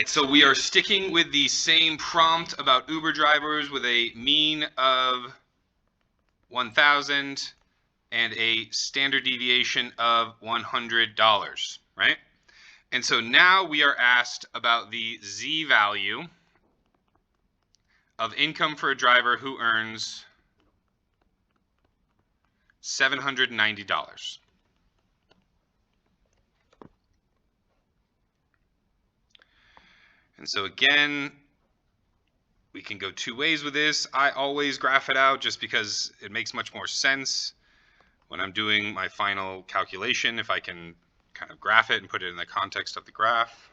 right, so we are sticking with the same prompt about Uber drivers with a mean of 1,000 and a standard deviation of $100, right? And so now we are asked about the Z value of income for a driver who earns $790. And so again, we can go two ways with this. I always graph it out just because it makes much more sense when I'm doing my final calculation, if I can kind of graph it and put it in the context of the graph.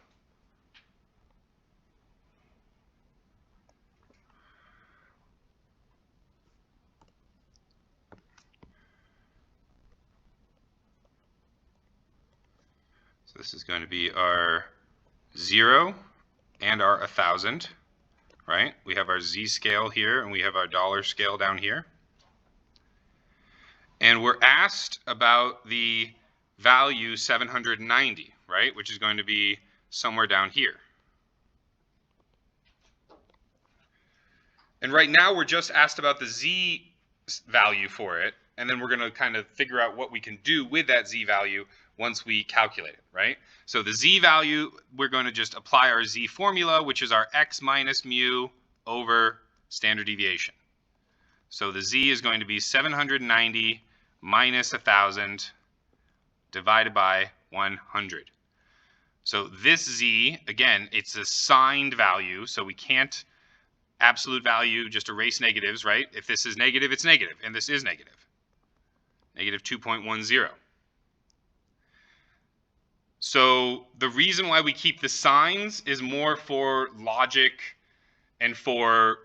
So this is going to be our 0 and our 1,000, right? We have our Z scale here and we have our dollar scale down here. And we're asked about the value 790, right? Which is going to be somewhere down here. And right now we're just asked about the Z value for it. And then we're going to kind of figure out what we can do with that Z value once we calculate it, right? So the Z value, we're going to just apply our Z formula, which is our X minus mu over standard deviation. So the Z is going to be 790 minus 1,000 divided by 100. So this Z, again, it's a signed value, so we can't absolute value just erase negatives, right? If this is negative, it's negative, and this is negative. Negative 2.10. So the reason why we keep the signs is more for logic and for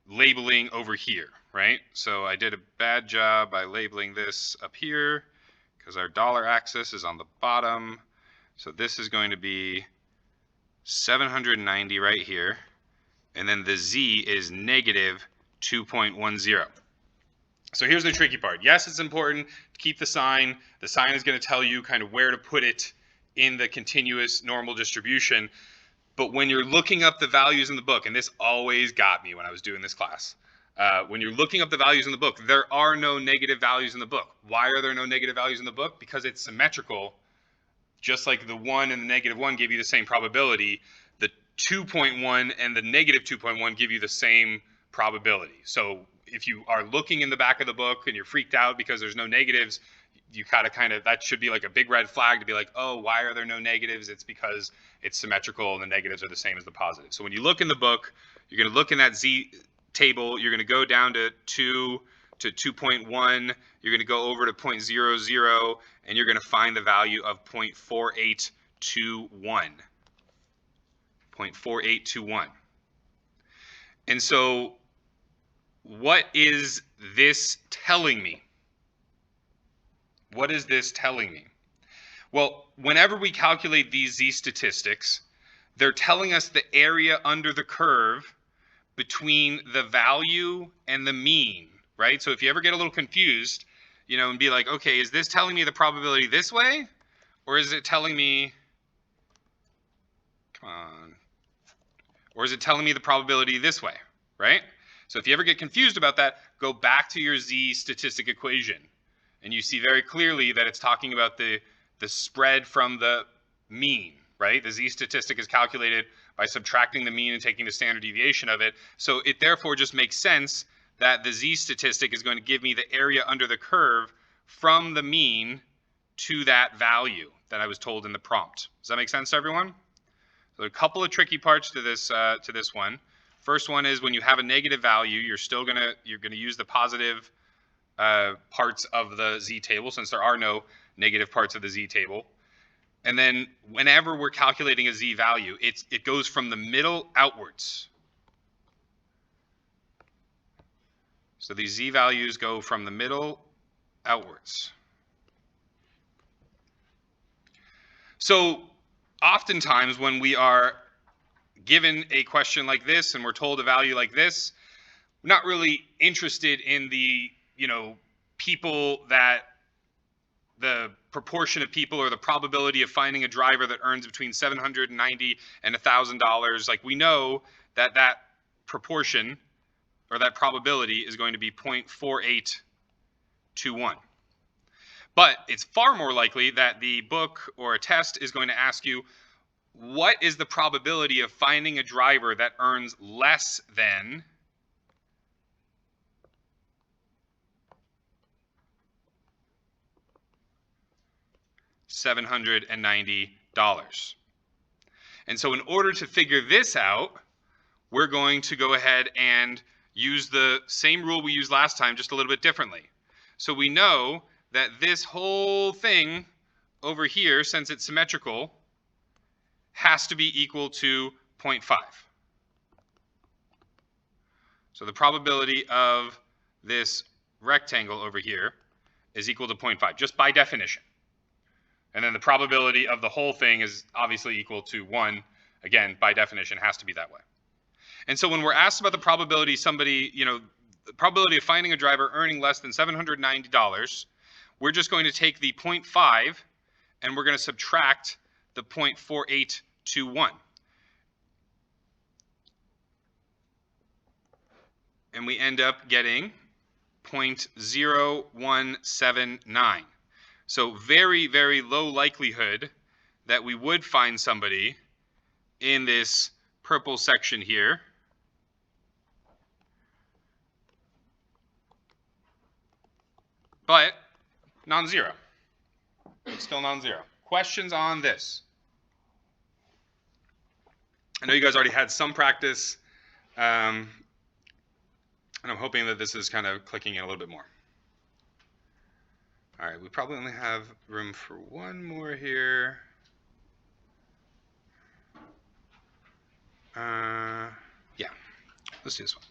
labeling over here, right? So I did a bad job by labeling this up here because our dollar axis is on the bottom. So this is going to be 790 right here. And then the Z is negative 2.10. So here's the tricky part. Yes, it's important to keep the sign. The sign is going to tell you kind of where to put it in the continuous normal distribution. But when you're looking up the values in the book, and this always got me when I was doing this class, when you're looking up the values in the book, there are no negative values in the book. Why are there no negative values in the book? Because it's symmetrical. Just like the 1 and the negative 1 give you the same probability, the 2.1 and the negative 2.1 give you the same probability. So if you are looking in the back of the book and you're freaked out because there's no negatives, you gotta kind of, that should be like a big red flag to be like, oh, why are there no negatives? It's because it's symmetrical and the negatives are the same as the positives. So when you look in the book, you're gonna look in that Z table, you're gonna go down to 2 to 2.1, you're gonna go over to 0.00, and you're gonna find the value of 0.4821. 0.4821. And so what is this telling me? What is this telling me? Well, whenever we calculate these Z statistics, they're telling us the area under the curve between the value and the mean, right? So if you ever get a little confused, you know, and be like, okay, is this telling me the probability this way? Or is it telling me, come on, or is it telling me the probability this way, right? So if you ever get confused about that, go back to your Z statistic equation. And you see very clearly that it's talking about the spread from the mean, right? The Z statistic is calculated by subtracting the mean and taking the standard deviation of it. So it therefore just makes sense that the Z statistic is going to give me the area under the curve from the mean to that value that I was told in the prompt. Does that make sense to everyone? So a couple of tricky parts to this one. First one is when you have a negative value, you're gonna use the positive parts of the Z table, since there are no negative parts of the Z table. And then whenever we're calculating a Z value, it goes from the middle outwards. So these Z values go from the middle outwards. So oftentimes when we are given a question like this and we're told a value like this, we're not really interested in the, you know, people that the proportion of people or the probability of finding a driver that earns between $790 and $1,000, like we know that that proportion or that probability is going to be 0.4821. But it's far more likely that the book or a test is going to ask you, what is the probability of finding a driver that earns less than $790? And so in order to figure this out, we're going to go ahead and use the same rule we used last time, just a little bit differently. So we know that this whole thing over here, since it's symmetrical, has to be equal to 0.5. So the probability of this rectangle over here is equal to 0.5, just by definition. And then the probability of the whole thing is obviously equal to 1. Again, by definition, has to be that way. And so when we're asked about the probability the probability of finding a driver earning less than $790, we're just going to take the 0.5 and we're going to subtract the 0.4821. And we end up getting 0.0179. So very, very low likelihood that we would find somebody in this purple section here. But non-zero. It's still non-zero. Questions on this? I know you guys already had some practice, and I'm hoping that this is kind of clicking in a little bit more. All right, we probably only have room for one more here. Yeah, let's do this one.